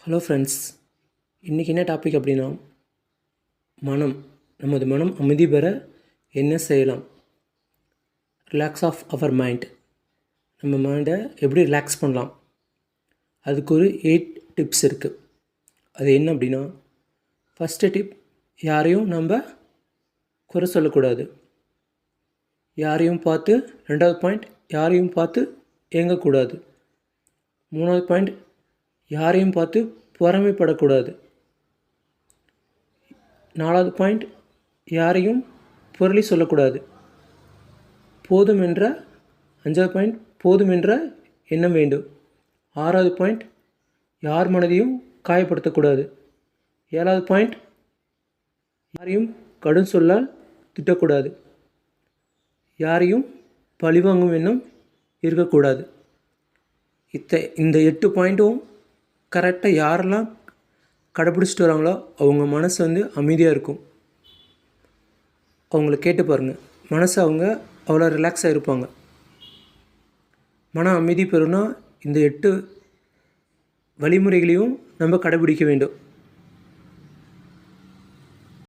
Hello friends, இன்றைக்கி என்ன topic அப்படின்னா நமது மனம் அமைதி பெற என்ன செய்யலாம்? Relax of our mind. நம்ம மைண்டை எப்படி ரிலாக்ஸ் பண்ணலாம்? அதுக்கு ஒரு 8 டிப்ஸ் இருக்குது. அது என்ன அப்படின்னா, ஃபஸ்ட்டு டிப், யாரையும் நம்ம குறை சொல்லக்கூடாது. யாரையும் பார்த்து 2வது பாயிண்ட், யாரையும் பார்த்து ஏங்கக்கூடாது. 3வது பாயிண்ட், யாரையும் பார்த்து பொறாமைப்படக்கூடாது. 4வது பாயிண்ட், யாரையும் புரளி சொல்லக்கூடாது. 5வது பாயிண்ட், போதும் என்ற எண்ணம் வேண்டும். 6வது பாயிண்ட், யார் மனதையும் காயப்படுத்தக்கூடாது. 7வது பாயிண்ட், யாரையும் கடும் சொல்லால் திட்டக்கூடாது. யாரையும் பழிவாங்கும் எண்ணம் இருக்கக்கூடாது. இந்த 8 பாயிண்ட்டும் கரெக்டாக யாரெல்லாம் கடைப்பிடிச்சிட்டு வராங்களோ அவங்க மனசு அமைதியாக இருக்கும். அவங்கள கேட்டு பாருங்கள், மனசு அவ்வளோ ரிலாக்ஸாக இருப்பாங்க. மன அமைதி பெறுனா இந்த 8 வழிமுறைகளையும் நம்ம கடைப்பிடிக்க வேண்டும்.